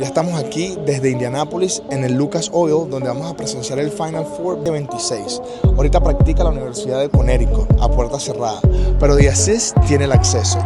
ya estamos aquí desde Indianápolis en el Lucas Oil, donde vamos a presenciar el Final Four de 26. Ahorita practica la Universidad de Connecticut a puerta cerrada, pero The Assist tiene el acceso.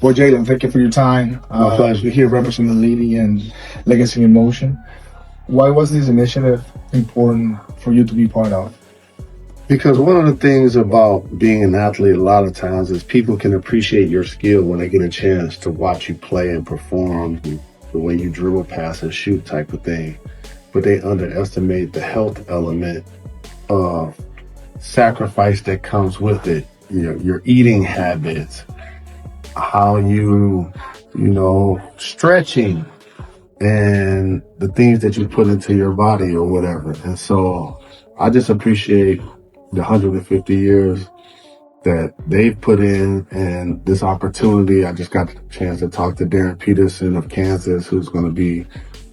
Well, Jalen, thank you for your time. We're here representing Leading and Legacy in Motion. Why was this initiative important for you to be part of? Because one of the things about being an athlete a lot of times is people can appreciate your skill when they get a chance to watch you play and perform, the way you dribble, pass, and shoot type of thing. But they underestimate the health element of sacrifice that comes with it. Your eating habits, how you stretching, and the things that you put into your body or whatever. And so I just appreciate the 150 years that they've put in and this opportunity. I just got the chance to talk to Darren Peterson of Kansas, who's going to be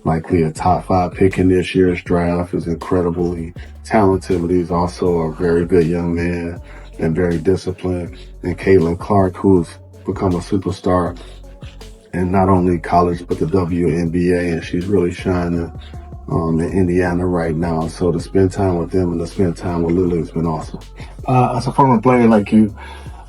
likely a top 5 pick in this year's draft. He's incredibly talented, but he's also a very good young man and very disciplined. And Caitlin Clark, who's become a superstar in not only college but the WNBA, and she's really shining in Indiana right now. So to spend time with them and to spend time with Lily has been awesome. As a former player like you,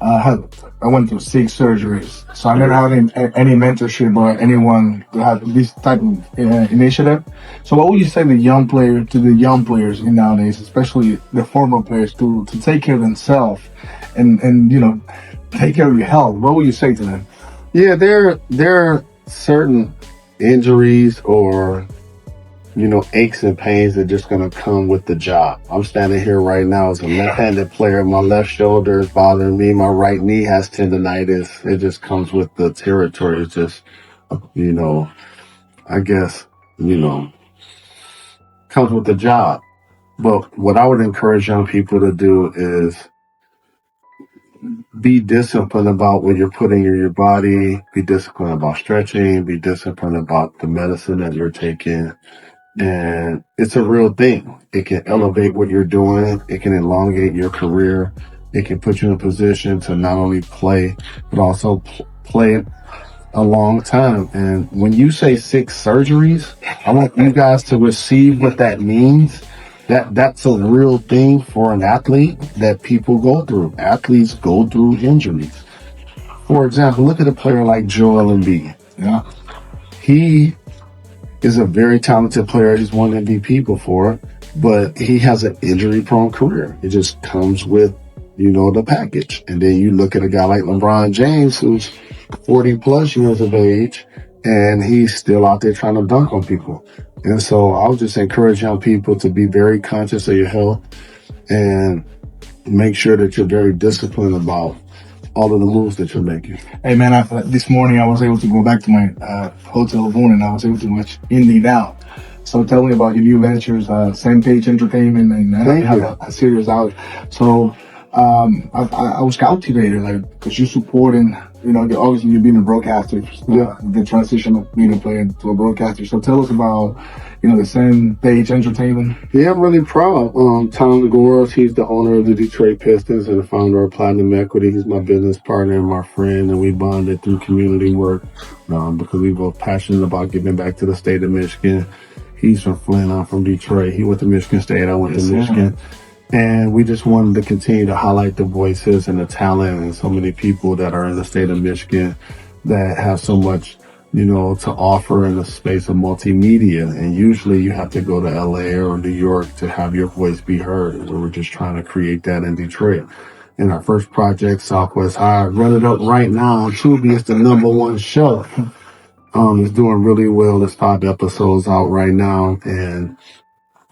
I went through 6 surgeries, so I never had any mentorship or anyone to have this type of initiative. So what would you say to the young players in nowadays, especially the former players, to take care of themselves and take care of your health? What would you say to them? Yeah, there are certain injuries or aches and pains that are just going to come with the job. I'm standing here right now as a left-handed player. My left shoulder is bothering me. My right knee has tendonitis. It just comes with the territory. It's just, I guess, comes with the job. But what I would encourage young people to do is be disciplined about what you're putting in your body. Be disciplined about stretching. Be disciplined about the medicine that you're taking. And it's a real thing. It can elevate what you're doing. It can elongate your career. It can put you in a position to not only play, but also play a long time. And when you say 6 surgeries, I want you guys to receive what that means. That's a real thing for an athlete that people go through. Athletes go through injuries. For example, look at a player like Joel Embiid. Yeah. He is a very talented player. He's won MVP before, but he has an injury-prone career. It just comes with, the package. And then you look at a guy like LeBron James, who's 40 plus years of age, and he's still out there trying to dunk on people. And so I'll just encourage young people to be very conscious of your health and make sure that you're very disciplined about all of the moves that you're making. Hey man, this morning I was able to go back to my hotel room and I was able to watch Indy now. So tell me about your new ventures, Same Page Entertainment, and I have a series out. So I was captivated, because you're supporting, obviously you've been a broadcaster, the transition of being a player to a broadcaster. So tell us about, the Same Page Entertainment. Yeah, I'm really proud. Tom Gores, he's the owner of the Detroit Pistons and the founder of Platinum Equity. He's my business partner and my friend, and we bonded through community work because we both passionate about giving back to the state of Michigan. He's from Flint, I'm from Detroit. He went to Michigan State, I went to Michigan. And we just wanted to continue to highlight the voices and the talent and so many people that are in the state of Michigan that have so much, to offer in the space of multimedia. And usually you have to go to LA or New York to have your voice be heard. We were just trying to create that in Detroit. And our first project, Southwest High, run it up right now on Tubi. It's the #1 show. It's doing really well. There's 5 episodes out right now. And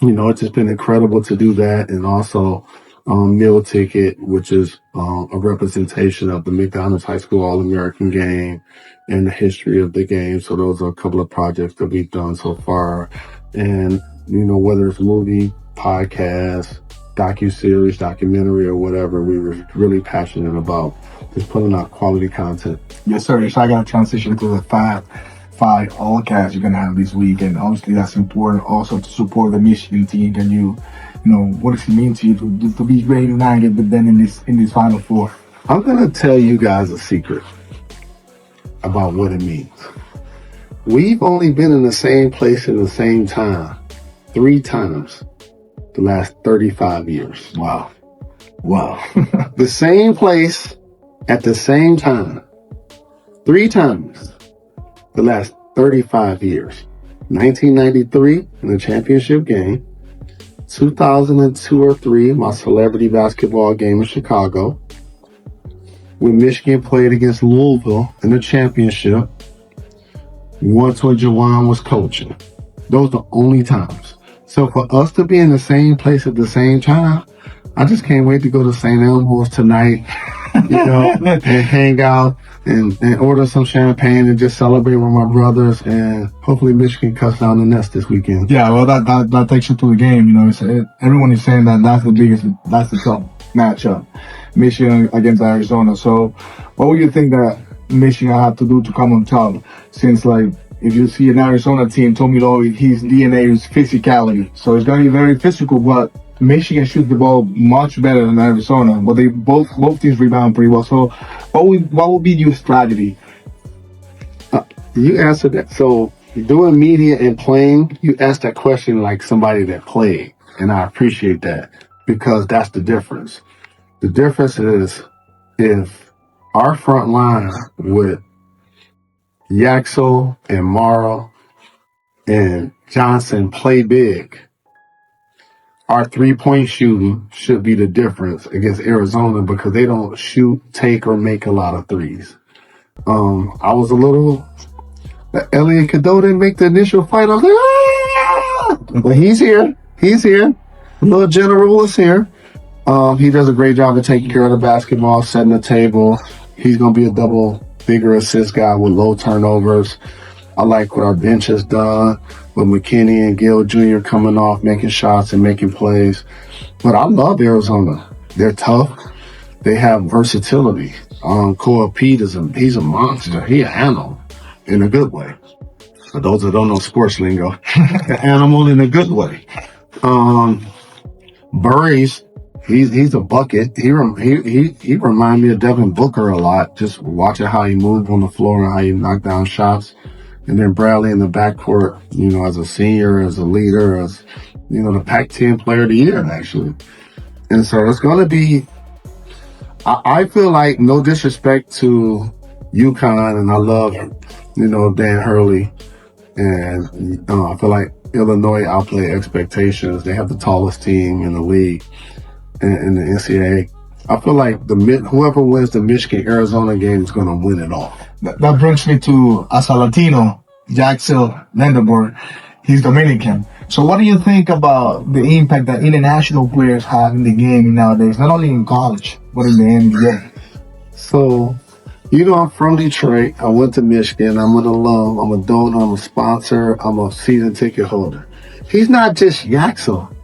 It's just been incredible to do that. And also Meal Ticket, which is a representation of the McDonald's High School All-American game and the history of the game. So those are a couple of projects that we've done so far. And, whether it's movie, podcast, docuseries, documentary, or whatever, we were really passionate about just putting out quality content. Yes, sir. So I got to transition to the five all cast you're going to have this week. And obviously that's important also to support the Michigan team. Can you what does it mean to you to be very united, but then in this Final Four? I'm going to tell you guys a secret about what it means. We've only been in the same place in the same time 3 times the last 35 years. Wow. The same place at the same time 3 times the last 35 years. 1993 in the championship game, 2002 or 3, my celebrity basketball game in Chicago, when Michigan played against Louisville in the championship, once when Jawan was coaching. Those are the only times. So for us to be in the same place at the same time, I just can't wait to go to St. Elmo's tonight, and hang out and order some champagne and just celebrate with my brothers, and hopefully Michigan cuts down the nest this weekend. Yeah, well, that takes you to the game. Everyone is saying that's the top matchup, Michigan against Arizona. So, what would you think that Michigan have to do to come on top? Since if you see an Arizona team, Tommy Lloyd, his DNA is physicality, so it's going to be very physical, but Michigan shoots the ball much better than Arizona, but they both teams rebound pretty well. So, what would be your strategy? You answered that. So, doing media and playing, you asked that question like somebody that played, and I appreciate that because that's the difference. The difference is if our front line with Yaxel and Morrow and Johnson play big, our 3-point shooting should be the difference against Arizona because they don't shoot, take, or make a lot of threes. I was a little... Elliot Cadeau didn't make the initial fight. I was like, ah! But he's here. Little General is here. He does a great job of taking care of the basketball, setting the table. He's going to be a double-figure assist guy with low turnovers. I like what our bench has done with McKinney and Gill Jr. coming off, making shots and making plays. But I love Arizona. They're tough. They have versatility. Cole Pete he's a monster. He an animal in a good way. For those that don't know sports lingo, an animal in a good way. Burries, he's a bucket. He reminds me of Devin Booker a lot. Just watching how he moved on the floor and how he knocked down shots. And then Bradley in the backcourt, as a senior, as a leader, as, the Pac-10 player of the year, actually. And so it's going to be, I feel like, no disrespect to UConn, and I love, Dan Hurley. And I feel like Illinois outplayed expectations. They have the tallest team in the league in the NCAA. I feel like whoever wins the Michigan-Arizona game is going to win it all. That brings me to, as a Latino, Jaxel Vanderburg. He's Dominican. So what do you think about the impact that international players have in the game nowadays, not only in college, but in the NBA? So, I'm from Detroit. I went to Michigan. I'm an alum. I'm a donor. I'm a sponsor. I'm a season ticket holder. He's not just Yaxel.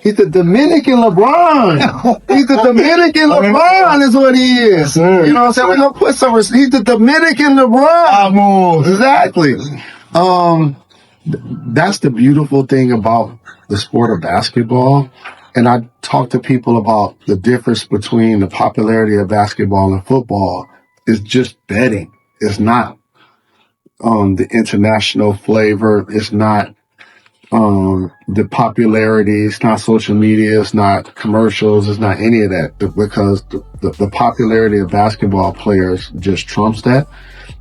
He's the Dominican LeBron. He's the Dominican LeBron is what he is. Sir. You know what I'm saying? We're going to put some... He's the Dominican LeBron. Exactly. That's the beautiful thing about the sport of basketball. And I talk to people about the difference between the popularity of basketball and football. It's just betting. It's not the international flavor. It's not the popularity. It's not social media. It's not commercials. It's not any of that, because the popularity of basketball players just trumps that.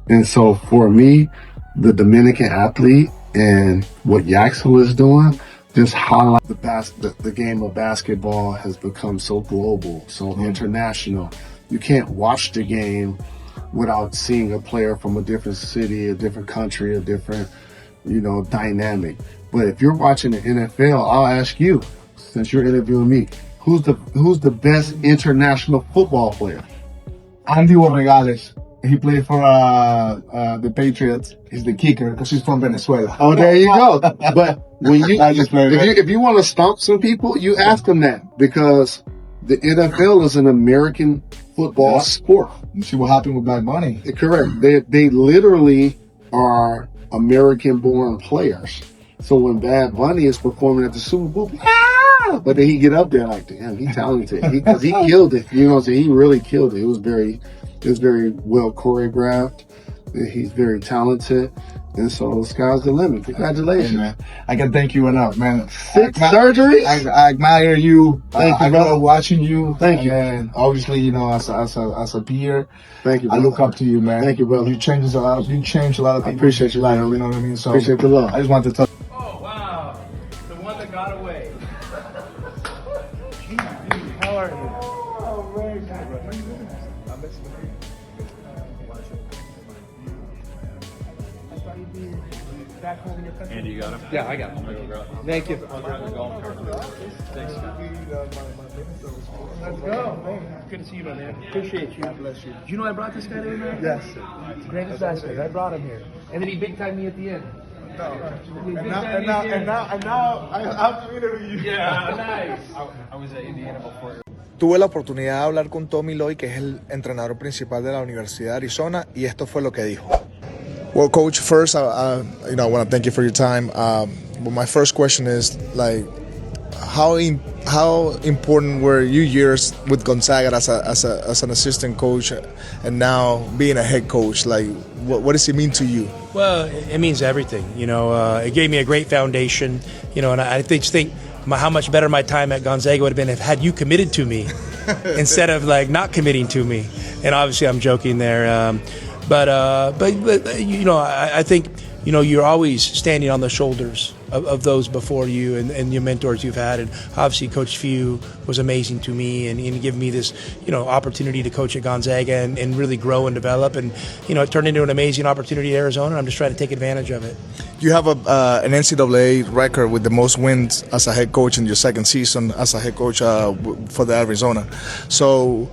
And so for me, the Dominican athlete and what Yaxel is doing just highlight the game of basketball has become so global, so international. You can't watch the game without seeing a player from a different city, a different country, a different, dynamic. But if you're watching the NFL, I'll ask you, since you're interviewing me, who's the best international football player? Andy Borregales. He played for the Patriots. He's the kicker because he's from Venezuela. Oh, there you go. But when if you want to stomp some people, you ask them that, because the NFL is an American football sport. You see what happened with Bad Bunny. Correct. They literally are American-born players. So when Bad Bunny is performing at the Super Bowl, but then he get up there like, damn, he's talented. Because he killed it. You know what I'm saying? He really killed it. It was very well choreographed. He's very talented. And so the sky's the limit. Congratulations. Hey, man. I can thank you enough, man. 6 surgeries? I admire you. Thank you, I brother. love watching you. Thank you. And obviously, you know, as a peer, Thank you, I brother. look up to you, man. Thank you, brother. You changed a lot of people. I appreciate you, life, man. you know what I mean? So Appreciate the love. I just want to talk. Oh, wow. The one that got away. How are you? Oh, very good. I'm missing you. I thought you'd be back home in your country. Andy, you got him? Yeah, I got him. Thank you. Thanks. Let's go. Hey, good to see you, my man. Appreciate you. God bless you. Did you know I brought this guy to America? Yes. Greivis Vasquez. I brought him here. And then he big timed me at the end. And now I have to interview you. Yeah, nice. I was at Indiana before. Tuve la oportunidad de hablar con Tommy Lloyd, que es el entrenador principal de la Universidad de Arizona, y esto fue lo que dijo. Well, Coach, first, I want to thank you for your time. But my first question is, like, how important were your years with Gonzaga as an assistant coach, and now being a head coach? Like, what does it mean to you? Well, it means everything. You know, it gave me a great foundation. You know, and I think how much better my time at Gonzaga would have been if had you committed to me instead of like not committing to me. And obviously, I'm joking there. But you know, I think, you know, you're always standing on the shoulders of those before you and your mentors you've had. And obviously Coach Few was amazing to me and giving me this, you know, opportunity to coach at Gonzaga and really grow and develop. And, you know, it turned into an amazing opportunity at Arizona, and I'm just trying to take advantage of it. You have an NCAA record with the most wins as a head coach in your second season as a head coach for the Arizona. So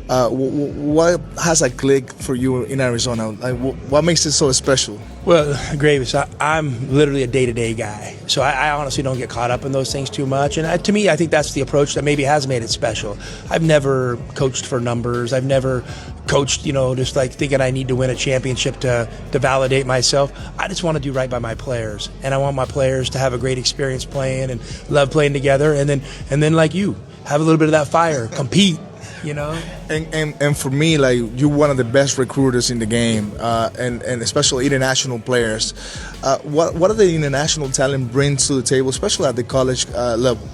what has a click for you in Arizona? Like, what makes it so special? Well, Greivis, I'm literally a day-to-day guy, so I honestly don't get caught up in those things too much. And to me, I think that's the approach that maybe has made it special. I've never coached for numbers. I've never coached, you know, just like thinking I need to win a championship to validate myself. I just want to do right by my players, and I want my players to have a great experience playing and love playing together. And then like you, have a little bit of that fire, compete. You know, and for me, like, you're one of the best recruiters in the game, and especially international players. What do the international talent bring to the table, especially at the college level?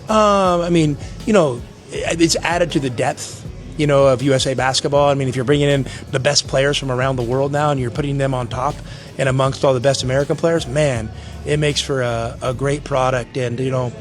I mean, you know, it's added to the depth, you know, of USA basketball. I mean, if you're bringing in the best players from around the world now and you're putting them on top and amongst all the best American players, man, it makes for a great product. And, you know,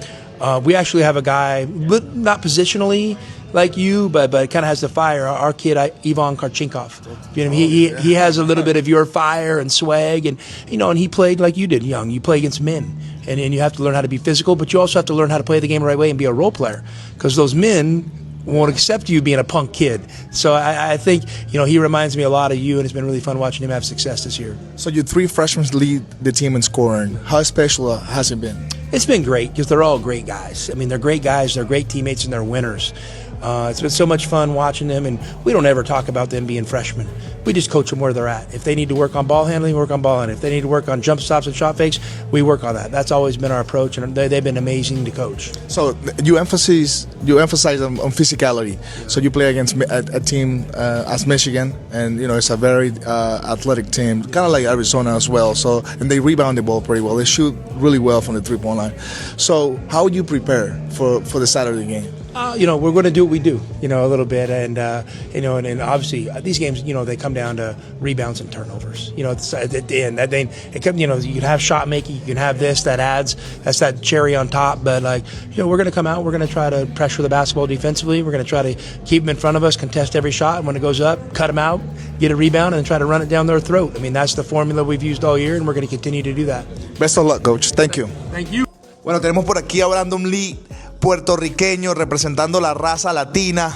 we actually have a guy, not positionally like you, but kind of has the fire. Our kid, Ivan Karchinkov, you know, he has a little bit of your fire and swag, and, you know, and he played like you did, young. You play against men, and you have to learn how to be physical, but you also have to learn how to play the game the right way and be a role player, because those men won't accept you being a punk kid. So I think, you know, he reminds me a lot of you, and it's been really fun watching him have success this year. So your 3 freshmen lead the team in scoring. How special has it been? It's been great because they're all great guys. I mean, they're great guys, they're great teammates, and they're winners. It's been so much fun watching them, and we don't ever talk about them being freshmen. We just coach them where they're at. If they need to work on ball handling, we work on ball handling. If they need to work on jump stops and shot fakes, we work on that. That's always been our approach, and they've been amazing to coach. So you emphasize on physicality. Yeah. So you play against a team as Michigan, and, you know, it's a very athletic team, kind of like Arizona as well. So, and they rebound the ball pretty well. They shoot really well from the 3-point line. So how would you prepare for the Saturday game? We're going to do what we do, a little bit, and and obviously these games, they come down to rebounds and turnovers. It's at the end. That you can have shot making, you can have that's that cherry on top. But we're going to come out, we're going to try to pressure the basketball defensively. We're going to try to keep them in front of us, contest every shot, and when it goes up, cut them out, get a rebound, and try to run it down their throat. That's the formula we've used all year, and we're going to continue to do that. Best of luck, coach. Thank you. Thank you. Bueno, tenemos por aquí a Brandon Lee, puertorriqueño, representando la raza latina.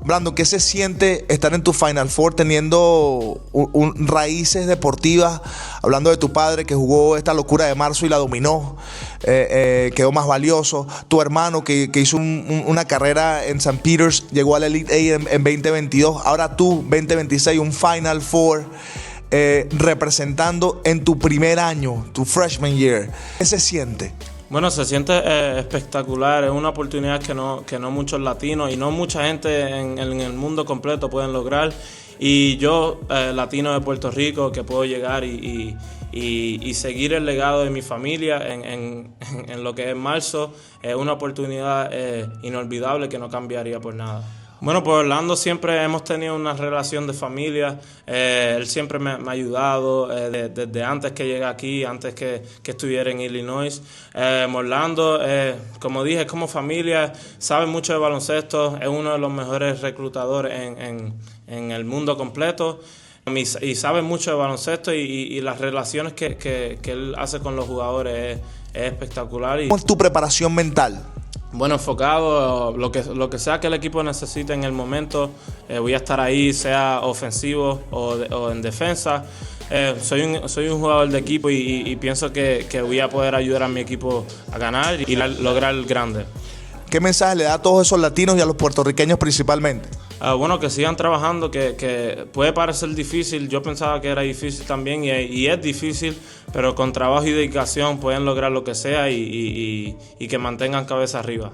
Brandon, ¿qué se siente estar en tu Final Four teniendo raíces deportivas? Hablando de tu padre que jugó esta locura de marzo y la dominó, quedó más valioso. Tu hermano que hizo una carrera en St. Peter's, llegó al Elite Eight en 2022. Ahora tú, 2026, un Final Four. Representando en tu primer año, tu freshman year. ¿Qué se siente? Bueno, se siente espectacular, es una oportunidad que no muchos latinos y no mucha gente en el mundo completo pueden lograr. Y yo, latino de Puerto Rico, que puedo llegar y seguir el legado de mi familia en lo que es marzo, es una oportunidad inolvidable que no cambiaría por nada. Bueno, pues Orlando siempre hemos tenido una relación de familia. Él siempre me ha ayudado desde antes que llegué aquí, antes que estuviera en Illinois. Orlando, como dije, es como familia, sabe mucho de baloncesto, es uno de los mejores reclutadores en el mundo completo. Y sabe mucho de baloncesto y las relaciones que él hace con los jugadores es espectacular. ¿Cómo es tu preparación mental? Bueno, enfocado, lo que sea que el equipo necesite en el momento, voy a estar ahí, sea ofensivo o en defensa. Soy un jugador de equipo y pienso que voy a poder ayudar a mi equipo a ganar y lograr el grande. ¿Qué mensaje le da a todos esos latinos y a los puertorriqueños principalmente? Bueno, que sigan trabajando, que puede parecer difícil. Yo pensaba que era difícil también y es difícil, pero con trabajo y dedicación pueden lograr lo que sea y que mantengan cabeza arriba.